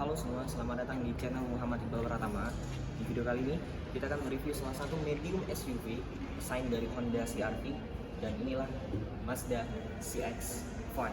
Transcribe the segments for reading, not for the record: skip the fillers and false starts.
Halo semua, selamat datang di channel Muhammad Iqbal Pratama. Di video kali ini, kita akan mereview salah satu medium SUV pesaing dari Honda CR-V, dan inilah Mazda CX-5.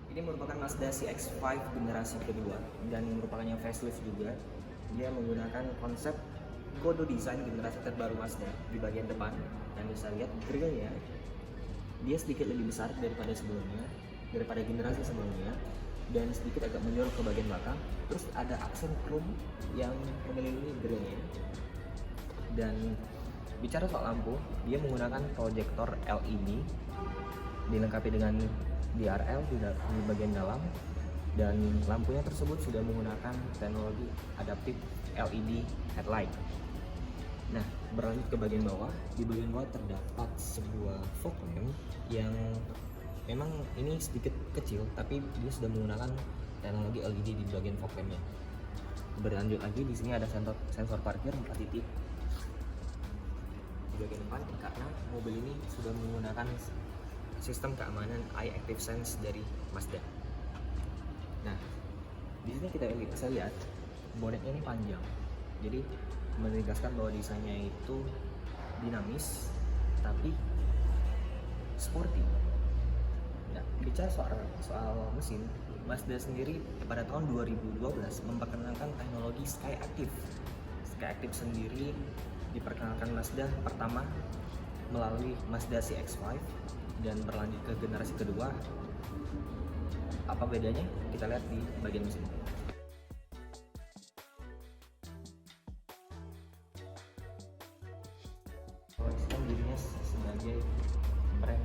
Ini merupakan Mazda CX-5 generasi kedua dan merupakan yang facelift juga. Dia menggunakan konsep Kodo design generasi terbaru Mazda di bagian depan, dan bisa lihat grillnya dia sedikit lebih besar daripada sebelumnya, daripada generasi sebelumnya, dan sedikit agak menyorot ke bagian belakang. Terus ada aksen chrome yang mengelilingi grillnya. Dan bicara soal lampu, dia menggunakan proyektor LED dilengkapi dengan DRL di bagian dalam, dan lampunya tersebut sudah menggunakan teknologi adaptive LED headlight. Nah, berlanjut ke bagian bawah. Di bagian bawah terdapat sebuah fog lamp yang memang ini sedikit kecil, tapi dia sudah menggunakan teknologi LED di bagian fog lampnya. Berlanjut lagi, di sini ada sensor parkir 4 titik di bagian depan, karena mobil ini sudah menggunakan sistem keamanan Eye Active Sense dari Mazda. Nah, di sini kita bisa lihat bonetnya ini panjang, jadi menegaskan bahwa desainnya itu dinamis tapi sporty. Nah, bicara soal mesin, Mazda sendiri pada tahun 2012 memperkenalkan teknologi Sky Active. Sky Active sendiri diperkenalkan Mazda pertama melalui Mazda CX-5 dan berlanjut ke generasi kedua. Apa bedanya? Kita lihat di bagian mesin. Posisikan dirinya sebagai brand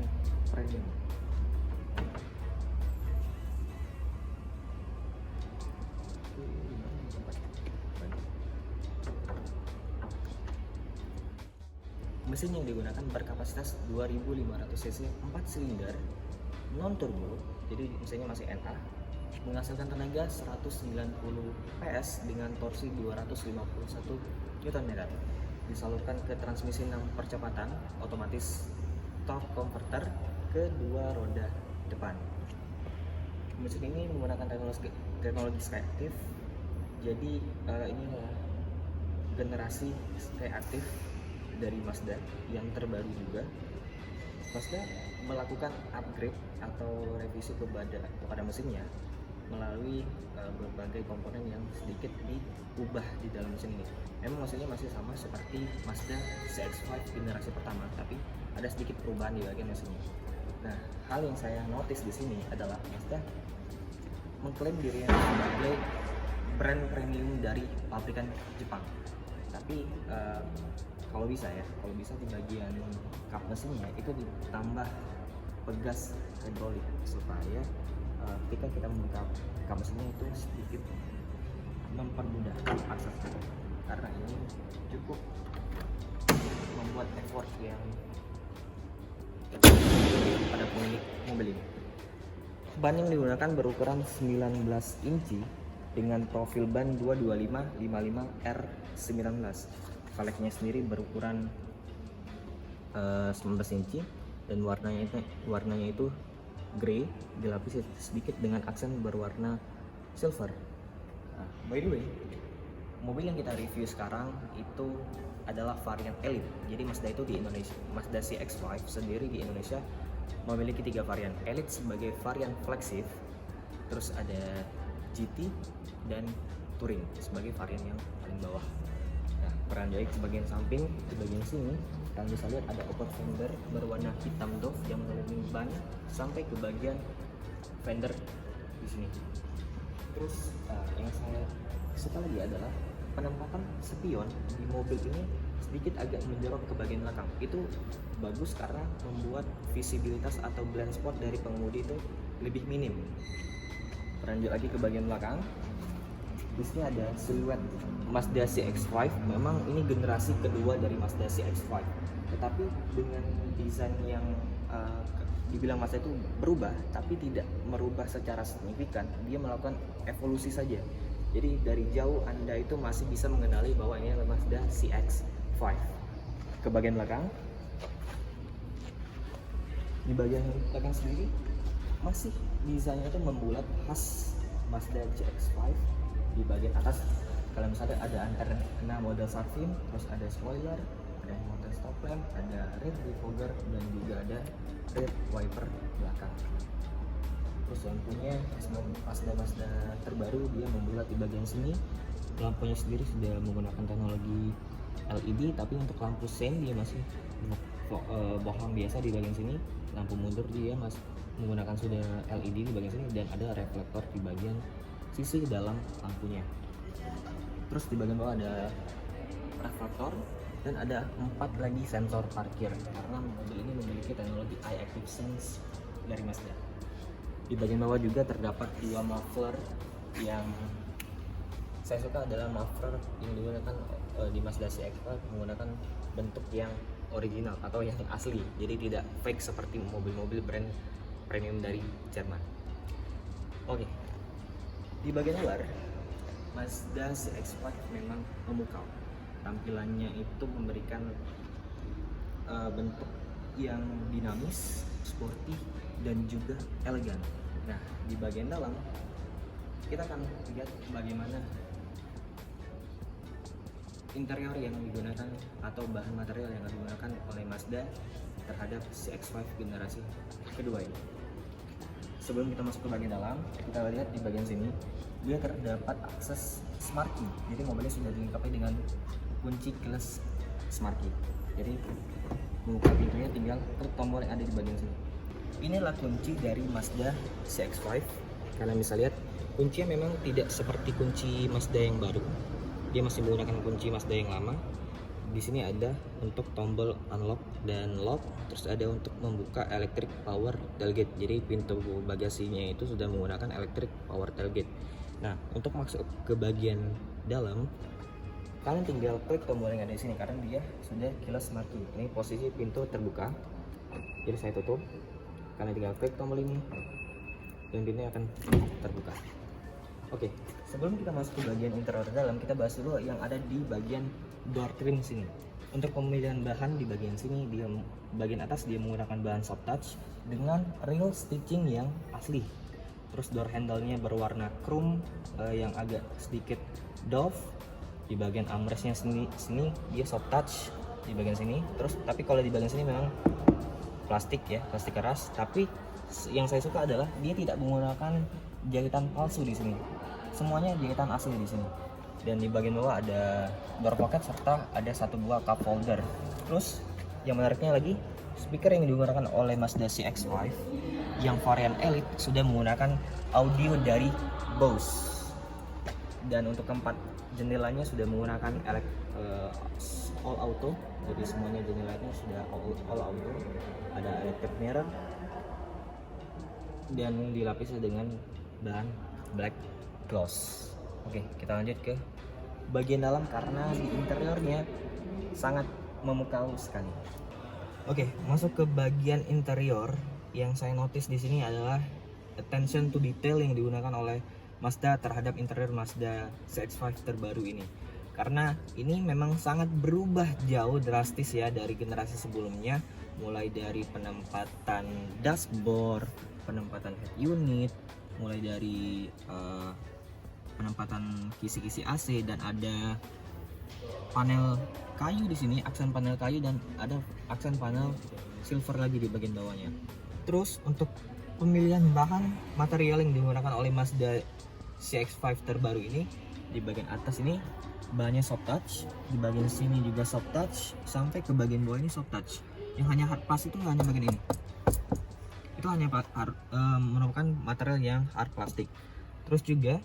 premium. Mesin yang digunakan berkapasitas 2500 cc 4 silinder non turbo, jadi mesinnya masih NA, menghasilkan tenaga 190 PS dengan torsi 251 Nm. Disalurkan ke transmisi 6 percepatan otomatis torque converter ke dua roda depan. Mesin ini menggunakan teknologi Sky Active, jadi ini generasi Sky Active dari Mazda yang terbaru juga. Mazda melakukan upgrade atau revisi kepada mesinnya melalui berbagai komponen yang sedikit diubah di dalam mesin ini. Memang mesinnya masih sama seperti Mazda CX-5 generasi pertama, tapi ada sedikit perubahan di bagian mesinnya. Nah, hal yang saya notice di sini adalah Mazda mengklaim dirinya sebagai brand premium dari pabrikan Jepang. Tapi kalau bisa di bagian kap mesinnya itu ditambah pegas hidrolik supaya ketika kita membuka kap mesinnya itu sedikit mempermudah akses, karena ini cukup membuat effort yang pada pemilik mobil ini. Ban yang digunakan berukuran 19 inci dengan profil ban 225/55R19. Velgnya sendiri berukuran 19 inci dan warnanya itu grey, dilapisi sedikit dengan aksen berwarna silver. Nah, by the way, mobil yang kita review sekarang itu adalah varian Elite. Jadi Mazda itu di Indonesia, Mazda CX-5 sendiri di Indonesia memiliki 3 varian. Elite sebagai varian flagship, terus ada GT dan Touring sebagai varian yang paling bawah. Nah, beranjak ke bagian samping, di bagian sini kalian bisa lihat ada upper fender berwarna hitam doff yang mengelilingi ban sampai ke bagian fender di sini. Terus yang saya suka lagi adalah penempatan spion di mobil ini sedikit agak menjorok ke bagian belakang. Itu bagus karena membuat visibilitas atau blind spot dari pengemudi itu lebih minim. Lanjut lagi ke bagian belakang. Di sini ada siluet Mazda CX-5. Memang ini generasi kedua dari Mazda CX-5. Tetapi dengan desain yang dibilang Mazda itu berubah, tapi tidak merubah secara signifikan. Dia melakukan evolusi saja. Jadi dari jauh Anda itu masih bisa mengenali bahwa ini adalah Mazda CX-5. Ke bagian belakang. Di bagian belakang sendiri masih desainnya itu membulat khas Mazda CX-5. Di bagian atas kalau misalnya ada antena model Sarfin, terus ada spoiler, ada motor stop lamp, ada rear defogger, dan juga ada rear wiper belakang. Terus lampunya Mazda terbaru dia membulat di bagian sini. Lampunya sendiri sudah menggunakan teknologi LED, tapi untuk lampu sen dia masih bohlam biasa di bagian sini. Lampu mundur dia masih menggunakan sudah LED di bagian sini, dan ada reflektor di bagian sisi dalam lampunya. Terus di bagian bawah ada reflektor dan ada 4 lagi sensor parkir karena mobil ini memiliki teknologi Eye Active Sense dari Mazda. Di bagian bawah juga terdapat 2 muffler yang saya suka adalah muffler yang digunakan di Mazda CX-5 menggunakan bentuk yang original atau yang asli, jadi tidak fake seperti mobil-mobil brand premium dari Jerman. Oke. Di bagian luar, Mazda CX-5 memang memukau. Tampilannya itu memberikan bentuk yang dinamis, sporty, dan juga elegan. Nah, di bagian dalam kita akan lihat bagaimana interior yang digunakan atau bahan material yang digunakan oleh Mazda terhadap CX-5 generasi kedua ini. Sebelum kita masuk ke bagian dalam, kita lihat di bagian sini dia terdapat akses smart key. Jadi mobilnya sudah dilengkapi dengan kunci keyless smart key. Jadi membuka pintunya tinggal klik tombol yang ada di bagian sini. Inilah kunci dari Mazda CX-5. Kalian bisa lihat kuncinya memang tidak seperti kunci Mazda yang baru. Dia masih menggunakan kunci Mazda yang lama. Di sini ada untuk tombol unlock dan lock, terus ada untuk membuka electric power tailgate. Jadi pintu bagasinya itu sudah menggunakan electric power tailgate. Nah, untuk masuk ke bagian dalam, kalian tinggal klik tombol yang ada di sini karena dia sudah keyless smart key. Ini posisi pintu terbuka. Jadi saya tutup. Kalian tinggal klik tombol ini dan pintunya akan terbuka. Oke, sebelum kita masuk ke bagian interior dalam, kita bahas dulu yang ada di bagian door trim sini. Untuk pemilihan bahan di bagian sini, di bagian atas dia menggunakan bahan soft touch dengan real stitching yang asli. Terus door handle-nya berwarna chrome yang agak sedikit doff. Di bagian armrest-nya sini dia soft touch di bagian sini. Terus tapi kalau di bagian sini memang plastik ya, plastik keras. Tapi yang saya suka adalah dia tidak menggunakan jahitan palsu di sini. Semuanya jahitan asli di sini. Dan di bagian bawah ada door pocket serta ada 1 buah cup holder. Terus yang menariknya lagi, speaker yang digunakan oleh Mazda CX-5 yang varian Elite sudah menggunakan audio dari Bose. Dan untuk keempat jendelanya sudah menggunakan all auto. Jadi semuanya jendelanya sudah all auto. Ada electric mirror dan dilapisi dengan bahan black gloss. Oke, kita lanjut ke bagian dalam karena di interiornya sangat memukau sekali. Oke, masuk ke bagian interior. Yang saya notice di sini adalah attention to detail yang digunakan oleh Mazda terhadap interior Mazda CX-5 terbaru ini. Karena ini memang sangat berubah jauh drastis ya dari generasi sebelumnya, mulai dari penempatan dashboard, penempatan head unit, mulai dari penempatan kisi-kisi AC, dan ada panel kayu di sini, aksen panel kayu, dan ada aksen panel silver lagi di bagian bawahnya. Terus untuk pemilihan bahan material yang digunakan oleh Mazda CX-5 terbaru ini, di bagian atas ini bahannya soft touch, di bagian sini juga soft touch, sampai ke bagian bawah ini soft touch. Yang hanya hard pass itu hanya bagian ini. Itu hanya merupakan material yang hard plastik. Terus juga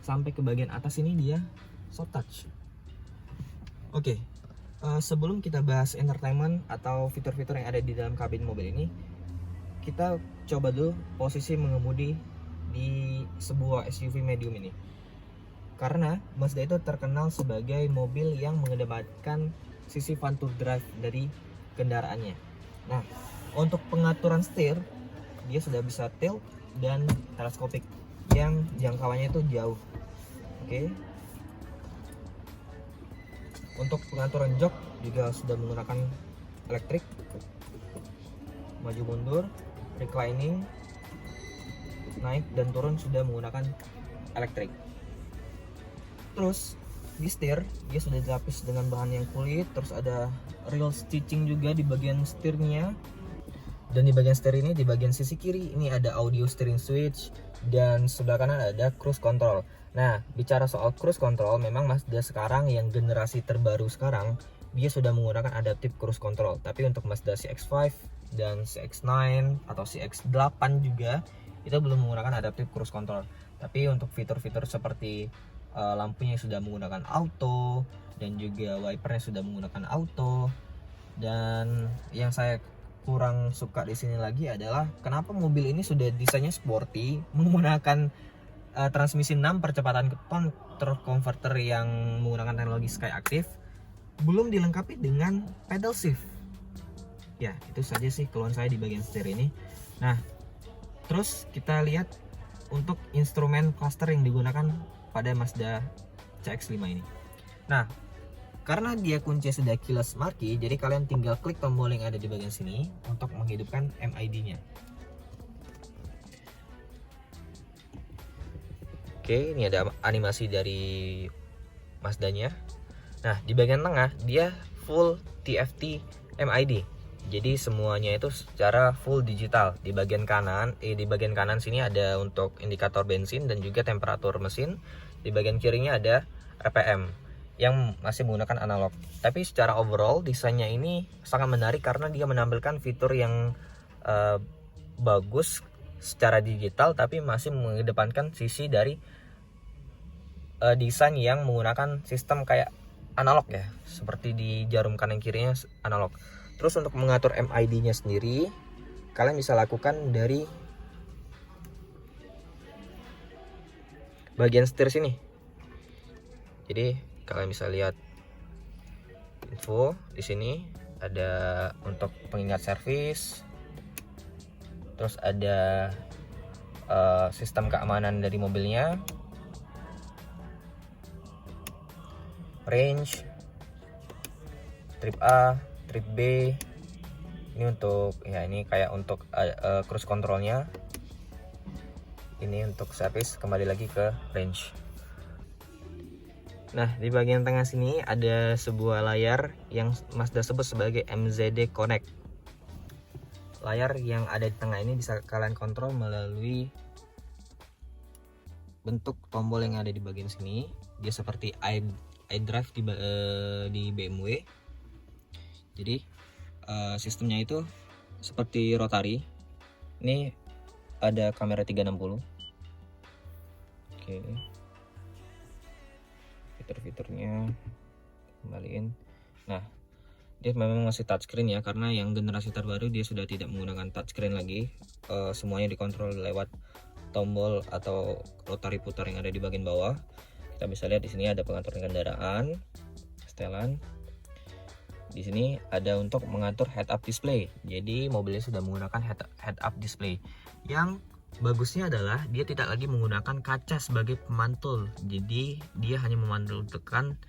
sampai ke bagian atas ini dia soft touch. Oke, Sebelum kita bahas entertainment atau fitur-fitur yang ada di dalam kabin mobil ini, kita coba dulu posisi mengemudi di sebuah SUV medium ini. Karena Mazda itu terkenal sebagai mobil yang mengedepankan sisi fun to drive dari kendaraannya. Nah, untuk pengaturan setir, dia sudah bisa tilt dan teleskopik yang jangkauannya itu jauh. Oke. Untuk pengaturan jok juga sudah menggunakan elektrik, maju mundur, reclining, naik dan turun sudah menggunakan elektrik. Terus di setir dia sudah dilapis dengan bahan yang kulit, terus ada real stitching juga di bagian setirnya. Dan di bagian setir ini, di bagian sisi kiri ini ada audio steering switch, dan sebelah kanan ada cruise control. Nah, bicara soal cruise control, memang Mazda sekarang yang generasi terbaru sekarang dia sudah menggunakan adaptive cruise control. Tapi untuk Mazda CX-5 dan CX-9 atau CX-8 juga itu belum menggunakan adaptive cruise control. Tapi untuk fitur-fitur seperti lampunya sudah menggunakan auto, dan juga wipernya sudah menggunakan auto. Dan yang saya kurang suka di sini lagi adalah kenapa mobil ini sudah desainnya sporty, menggunakan transmisi 6 percepatan torque converter yang menggunakan teknologi Skyactiv, belum dilengkapi dengan pedal shift. Ya, itu saja sih keluhan saya di bagian setir ini. Nah, terus kita lihat untuk instrumen cluster yang digunakan pada Mazda CX-5 ini. Nah, karena dia kunci sudah keyless marquee, jadi kalian tinggal klik tombol yang ada di bagian sini untuk menghidupkan MID-nya. Oke, ini ada animasi dari Mazda-nya. Nah, di bagian tengah dia full TFT MID. Jadi semuanya itu secara full digital. Di bagian kanan sini ada untuk indikator bensin dan juga temperatur mesin. Di bagian kirinya ada RPM yang masih menggunakan analog. Tapi secara overall desainnya ini sangat menarik karena dia menampilkan fitur yang bagus secara digital, tapi masih mengedepankan sisi dari desain yang menggunakan sistem kayak analog ya, seperti di jarum kanan kirinya analog. Terus untuk mengatur MID-nya sendiri, kalian bisa lakukan dari bagian setir sini. Jadi kalian bisa lihat info di sini, ada untuk pengingat servis, terus ada sistem keamanan dari mobilnya, range, trip A, trip B. Ini untuk ini kayak untuk cruise controlnya. Ini untuk servis, kembali lagi ke range. Nah, di bagian tengah sini ada sebuah layar yang Mazda sebut sebagai MZD Connect. Layar yang ada di tengah ini bisa kalian kontrol melalui bentuk tombol yang ada di bagian sini. Dia seperti iDrive di BMW. Jadi sistemnya itu seperti rotary. Ini ada kamera 360. Oke. Fitur-fiturnya kembaliin. Nah, dia memang masih touchscreen ya, karena yang generasi terbaru dia sudah tidak menggunakan touchscreen lagi. Semuanya dikontrol lewat tombol atau rotary putar yang ada di bagian bawah. Kita bisa lihat di sini ada pengaturan kendaraan, setelan. Di sini ada untuk mengatur head up display. Jadi mobilnya sudah menggunakan head up display. Yang bagusnya adalah dia tidak lagi menggunakan kaca sebagai pemantul. Jadi dia hanya memantulkan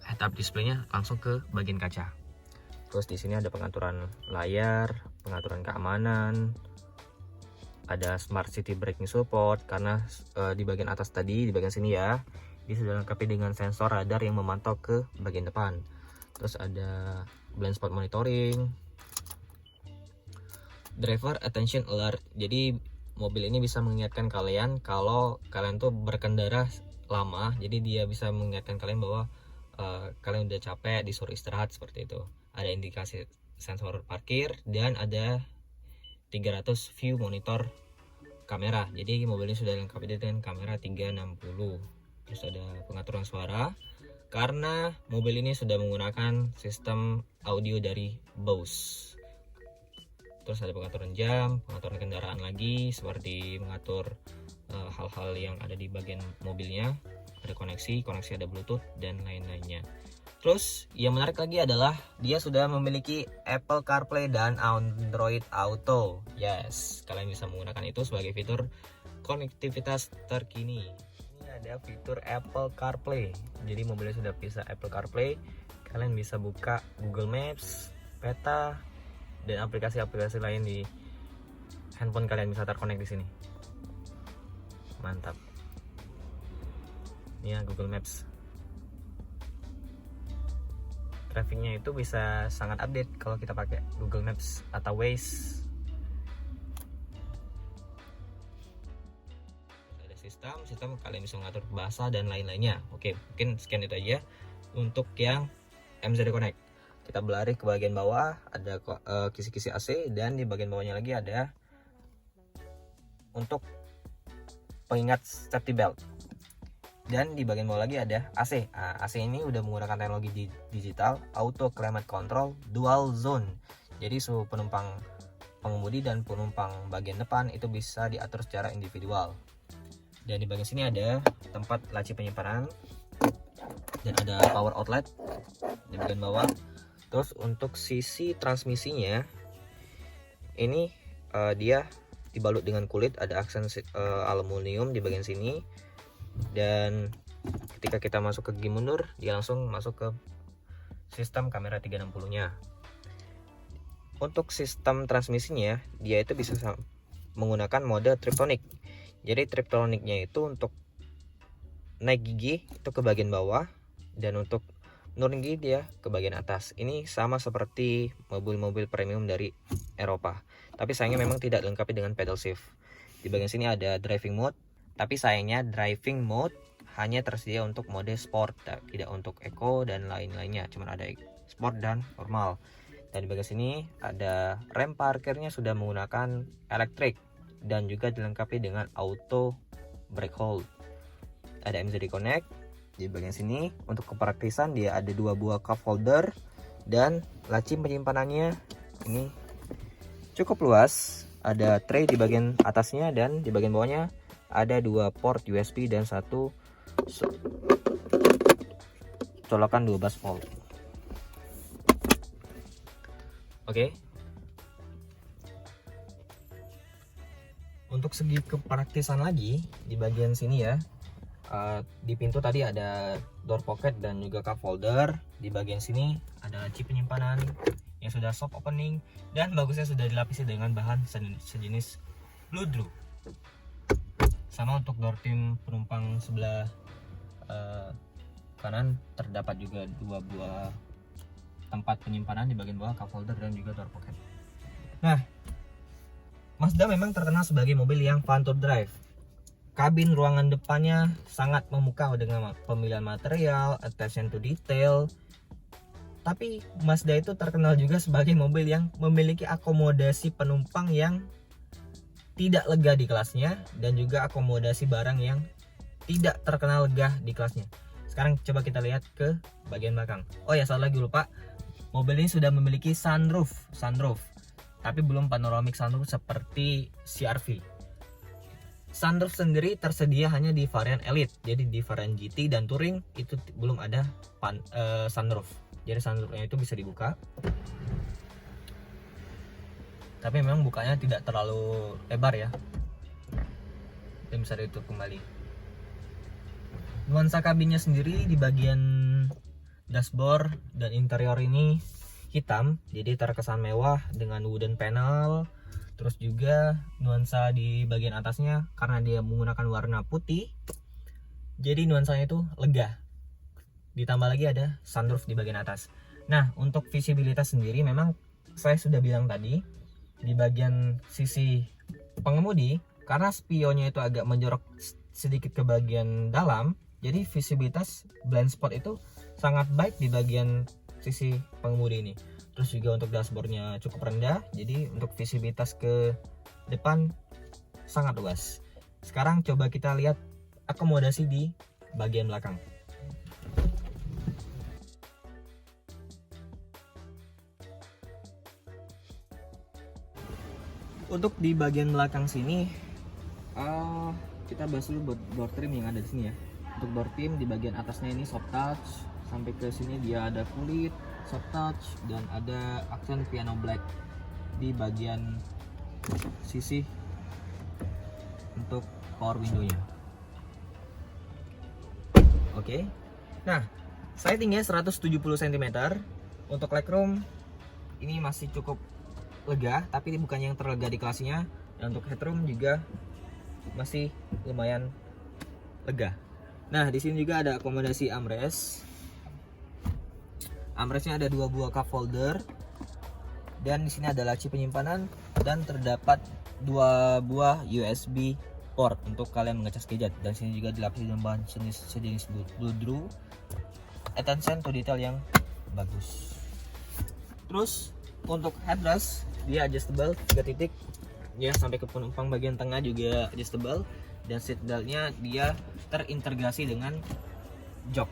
head up displaynya langsung ke bagian kaca. Terus di sini ada pengaturan layar, pengaturan keamanan, ada smart city braking support, karena di bagian atas tadi, di bagian sini ya, dia sudah lengkapi dengan sensor radar yang memantau ke bagian depan. Terus ada blind spot monitoring, driver attention alert. Jadi mobil ini bisa mengingatkan kalian kalau kalian tuh berkendara lama. Jadi dia bisa mengingatkan kalian bahwa kalian udah capek, disuruh istirahat, seperti itu. Ada indikasi sensor parkir dan ada 300 view monitor kamera. Jadi mobil ini sudah lengkap dengan kamera 360. Terus ada pengaturan suara, karena mobil ini sudah menggunakan sistem audio dari Bose. Terus ada pengaturan jam, pengaturan kendaraan lagi, seperti mengatur hal-hal yang ada di bagian mobilnya. Ada koneksi ada Bluetooth dan lain-lainnya. Terus yang menarik lagi adalah dia sudah memiliki Apple CarPlay dan Android Auto. Yes, kalian bisa menggunakan itu sebagai fitur konektivitas terkini. Ini ada fitur Apple CarPlay. Jadi mobilnya sudah bisa Apple CarPlay. Kalian bisa buka Google Maps, peta, dan aplikasi-aplikasi lain di handphone kalian bisa terkonek di sini. Mantap. Ini ya Google Maps. Trafficnya itu bisa sangat update kalau kita pakai Google Maps atau Waze. Sistem kalian bisa mengatur bahasa dan lain-lainnya. Oke, mungkin sekian itu aja untuk yang MZD Connect. Kita berlari ke bagian bawah, ada kisi-kisi AC, dan di bagian bawahnya lagi ada untuk pengingat safety belt. Dan di bagian bawah lagi ada AC. AC ini udah menggunakan teknologi digital auto climate control dual zone. Jadi suhu penumpang pengemudi dan penumpang bagian depan itu bisa diatur secara individual. Dan di bagian sini ada tempat laci penyimpanan dan ada power outlet di bagian bawah. Terus untuk sisi transmisinya ini dia dibalut dengan kulit, ada aksen aluminium di bagian sini. Dan ketika kita masuk ke gear mundur, dia langsung masuk ke sistem kamera 360 nya. Untuk sistem transmisinya dia itu bisa menggunakan mode Triptonic. Jadi Triptonicnya itu untuk naik gigi itu ke bagian bawah, dan untuk menurun gigi dia ke bagian atas. Ini sama seperti mobil-mobil premium dari Eropa, tapi sayangnya memang tidak dilengkapi dengan pedal shift. Di bagian sini ada driving mode, tapi sayangnya driving mode hanya tersedia untuk mode sport, tidak untuk eco dan lain-lainnya, cuma ada sport dan normal. Dan di bagian sini ada rem parkirnya sudah menggunakan elektrik dan juga dilengkapi dengan auto brake hold. Ada MZD Connect. Di bagian sini untuk kepraktisan dia ada 2 buah cup holder, dan laci penyimpanannya ini cukup luas. Ada tray di bagian atasnya, dan di bagian bawahnya ada 2 port USB dan 1 colokan 12 volt. Oke. Untuk segi kepraktisan lagi di bagian sini ya, di pintu tadi ada door pocket dan juga cup holder. Di bagian sini ada chip penyimpanan yang sudah soft opening, dan bagusnya sudah dilapisi dengan bahan sejenis Bludru. Sama untuk door trim penumpang sebelah kanan terdapat juga 2 buah tempat penyimpanan di bagian bawah, cup holder dan juga door pocket. Nah, Mazda memang terkenal sebagai mobil yang fun to drive. Kabin ruangan depannya sangat memukau dengan pemilihan material, attention to detail. Tapi Mazda itu terkenal juga sebagai mobil yang memiliki akomodasi penumpang yang tidak lega di kelasnya, dan juga akomodasi barang yang tidak terkenal lega di kelasnya. Sekarang coba kita lihat ke bagian belakang. Oh ya, salah lagi lupa. Mobil ini sudah memiliki sunroof. Tapi belum panoramic sunroof seperti CR-V. Sunroof sendiri tersedia hanya di varian Elite. Jadi di varian GT dan Touring itu belum ada sunroof. Jadi sunroofnya itu bisa dibuka. Tapi memang bukanya tidak terlalu lebar ya. Dan bisa ditutup kembali. Nuansa kabinnya sendiri di bagian dashboard dan interior ini hitam, jadi terkesan mewah dengan wooden panel. Terus juga nuansa di bagian atasnya karena dia menggunakan warna putih, jadi nuansanya itu lega. Ditambah lagi ada sunroof di bagian atas. Nah, untuk visibilitas sendiri memang saya sudah bilang tadi, di bagian sisi pengemudi karena spionnya itu agak menjorok sedikit ke bagian dalam, jadi visibilitas blind spot itu sangat baik di bagian sisi pengemudi ini. Terus juga untuk dashboardnya cukup rendah, jadi untuk visibilitas ke depan sangat luas. Sekarang coba kita lihat akomodasi di bagian belakang. Untuk di bagian belakang sini, kita bahas dulu door trim yang ada di sini ya. Untuk door trim di bagian atasnya ini soft touch, sampai ke sini dia ada kulit soft touch dan ada aksen piano black di bagian sisi untuk power window-nya. Oke. Nah, saya tingginya 170 cm. Untuk legroom ini masih cukup lega, tapi bukan yang terlega di kelasnya. Dan untuk headroom juga masih lumayan lega. Nah, di sini juga ada akomodasi armrest. Armrestnya ada 2 buah cup holder. Dan di sini ada laci penyimpanan dan terdapat 2 buah USB port untuk kalian mengecas gadget. Dan sini juga dilapisi dengan bahan sejenis bludru. Attention to detail yang bagus. Terus untuk headrest dia adjustable 3 titik ya, sampai ke penumpang bagian tengah juga adjustable, dan seat beltnya dia terintegrasi dengan jok.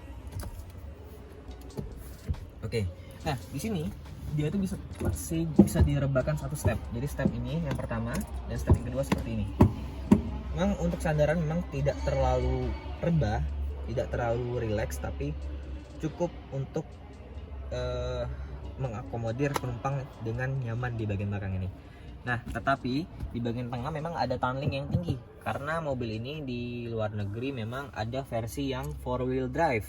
Oke. Nah, di sini dia itu bisa direbahkan 1 step. Jadi step ini yang pertama dan step yang kedua seperti ini. Memang untuk sandaran memang tidak terlalu rebah, tidak terlalu rileks, tapi cukup untuk mengakomodir penumpang dengan nyaman di bagian belakang ini. Nah, tetapi di bagian tengah memang ada tunneling yang tinggi karena mobil ini di luar negeri memang ada versi yang 4-wheel drive.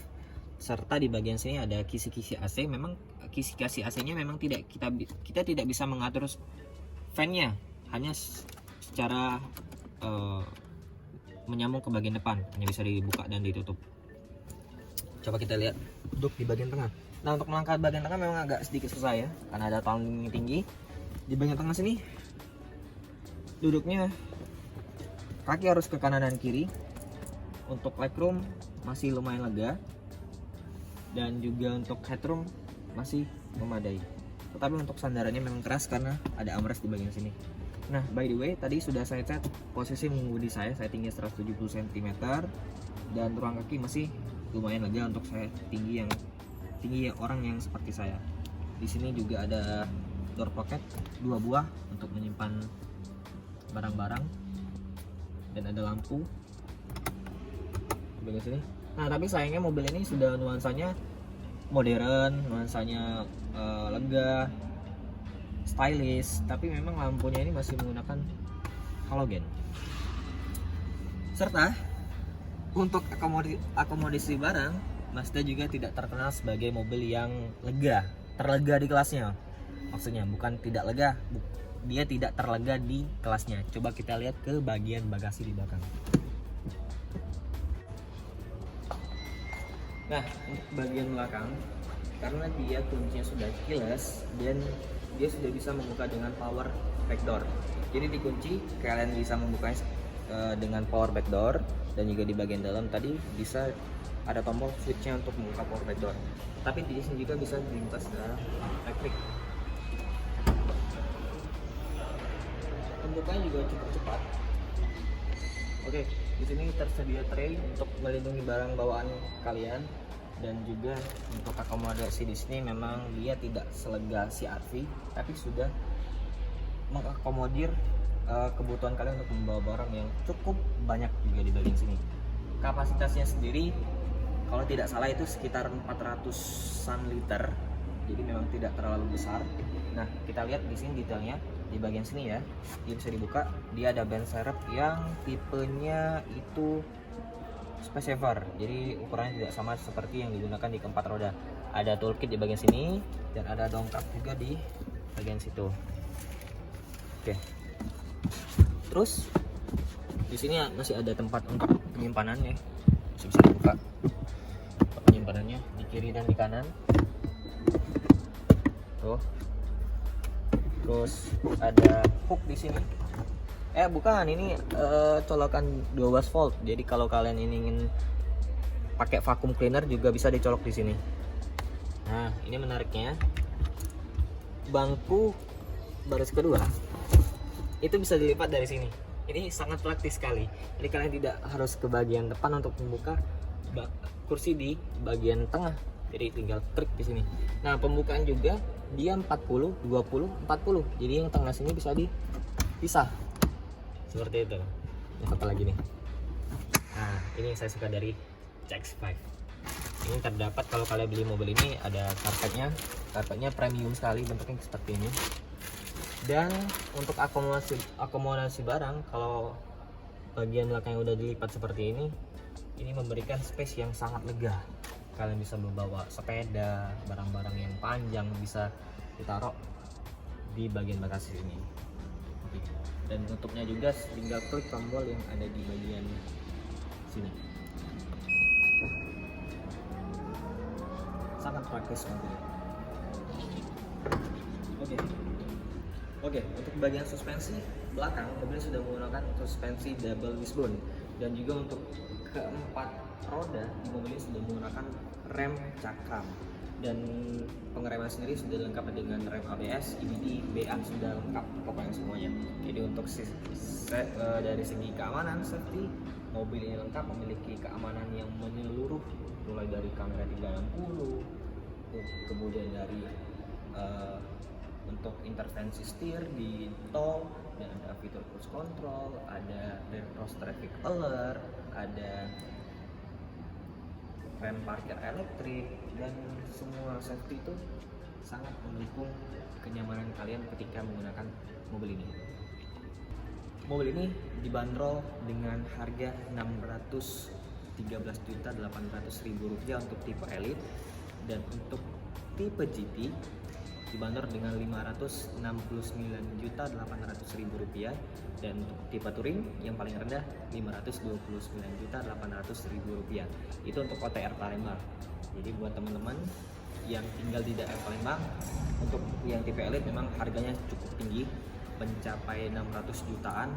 Serta di bagian sini ada kisi-kisi AC. Memang kisi-kisi AC-nya memang kita tidak bisa mengatur fan-nya, hanya secara menyambung ke bagian depan, hanya bisa dibuka dan ditutup. Coba kita lihat duduk di bagian tengah. Nah, untuk melangkah bagian tengah memang agak sedikit susah ya, karena ada tunneling tinggi. Di bagian tengah sini duduknya kaki harus ke kanan dan kiri. Untuk legroom masih lumayan lega, dan juga untuk headroom masih memadai. Tetapi untuk sandarannya memang keras karena ada armrest di bagian sini. Nah, by the way, tadi sudah saya cek posisi mengemudi saya tinggi 170 cm dan ruang kaki masih lumayan lega untuk saya tinggi orang yang seperti saya. Di sini juga ada door pocket 2 buah untuk menyimpan barang-barang, dan ada lampu di bagian sini. Nah, tapi sayangnya mobil ini sudah nuansanya modern, nuansanya lega, stylish, tapi memang lampunya ini masih menggunakan halogen. Serta untuk akomodasi barang, Mazda juga tidak terkenal sebagai mobil yang terlega di kelasnya. Maksudnya bukan tidak lega, dia tidak terlega di kelasnya. Coba kita lihat ke bagian bagasi di belakang. Nah, untuk bagian belakang, karena dia kuncinya sudah keyless dan dia sudah bisa membuka dengan power back door. Jadi dikunci, kalian bisa membukanya dengan power back door, dan juga di bagian dalam tadi bisa ada tombol switchnya untuk membuka power back door. Tapi di sini juga bisa dibuka secara elektrik. Pembukanya juga cukup cepat. Oke, di sini tersedia tray untuk melindungi barang bawaan kalian, dan juga untuk akomodasi di sini memang dia tidak selega CR-V, tapi sudah mengakomodir kebutuhan kalian untuk membawa barang yang cukup banyak juga di bagian sini. Kapasitasnya sendiri kalau tidak salah itu sekitar 400-an liter, jadi memang tidak terlalu besar. Nah, kita lihat di sini detailnya di bagian sini ya, dia bisa dibuka. Dia ada ban serep yang tipenya itu space saver, jadi ukurannya tidak sama seperti yang digunakan di keempat roda. Ada toolkit di bagian sini dan ada dongkrak juga di bagian situ. Oke. Terus di sini masih ada tempat untuk penyimpanannya, masih bisa dibuka penyimpanannya di kiri dan di kanan. Tuh. Terus ada hook di sini. Bukan, ini colokan 12 volt. Jadi kalau kalian ingin pakai vacuum cleaner juga bisa dicolok di sini. Nah, ini menariknya. Bangku baris kedua itu bisa dilipat dari sini. Ini sangat praktis sekali. Jadi kalian tidak harus ke bagian depan untuk membuka kursi di bagian tengah. Jadi tinggal klik di sini. Nah, pembukaan juga dia 40, 20, 40. Jadi yang tengah sini bisa pisah seperti itu. Ini satu lagi nih. Nah, ini yang saya suka dari CX-5. Ini terdapat, kalau kalian beli mobil ini, ada karpetnya premium sekali, bentuknya seperti ini. Dan untuk akomodasi barang, kalau bagian belakang yang udah dilipat seperti ini memberikan space yang sangat lega. Kalian bisa membawa sepeda, barang-barang yang panjang bisa ditaruh di bagian bagasi ini. Dan tutupnya juga tinggal klik tombol yang ada di bagian sini. Sangat praktis mobilnya. Oke, untuk bagian suspensi belakang, mobil sudah menggunakan suspensi double wishbone, dan juga untuk keempat roda di mobil ini sudah menggunakan rem cakram, dan pengereman sendiri sudah lengkap dengan rem ABS, EBD, BA sudah lengkap pokoknya semuanya. Jadi untuk dari segi keamanan safety, mobil ini lengkap, memiliki keamanan yang menyeluruh, mulai dari kamera 360, kemudian dari untuk intervensi setir di tol, dan ada fitur cruise control, ada reverse traffic alert, ada rem parkir elektrik, dan semua safety itu sangat mendukung kenyamanan kalian ketika menggunakan mobil ini. Mobil ini dibanderol dengan harga Rp613.800.000 untuk tipe Elite, dan untuk tipe GT dibanderol dengan Rp569.800.000, dan untuk tipe Touring yang paling rendah Rp529.800.000. Itu untuk OTR Palembang. Jadi buat teman-teman yang tinggal di daerah Palembang, untuk yang tipe Elite memang harganya cukup tinggi, mencapai 600 jutaan,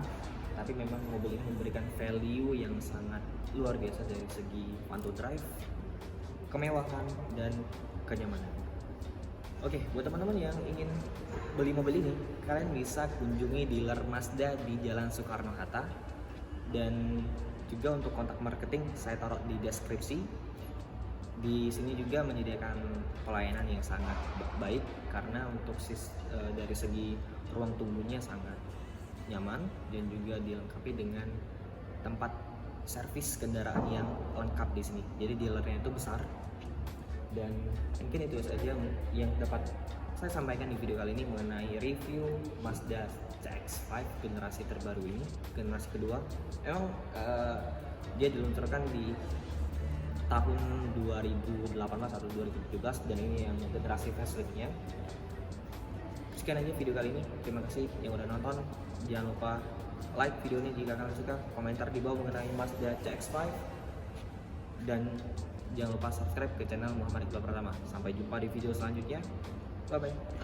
tapi memang mobil ini memberikan value yang sangat luar biasa dari segi fun to drive, kemewahan, dan kenyamanan. Oke, buat teman-teman yang ingin beli mobil ini, kalian bisa kunjungi dealer Mazda di Jalan Soekarno-Hatta, dan juga untuk kontak marketing saya taruh di deskripsi. Di sini juga menyediakan pelayanan yang sangat baik, karena untuk dari segi ruang tunggunya sangat nyaman, dan juga dilengkapi dengan tempat servis kendaraan yang lengkap di sini. Jadi dealernya itu besar. Dan mungkin itu saja yang dapat saya sampaikan di video kali ini mengenai review Mazda CX-5 generasi terbaru ini, generasi kedua. Emang dia diluncurkan di tahun 2018 atau 2017, dan ini yang generasi faceliftnya. Sekian aja video kali ini, terima kasih yang udah nonton. Jangan lupa like video ini jika kalian suka, komentar di bawah mengenai Mazda CX-5, dan jangan lupa subscribe ke channel Muhammad Iqbal Pratama. Sampai jumpa di video selanjutnya. Bye bye.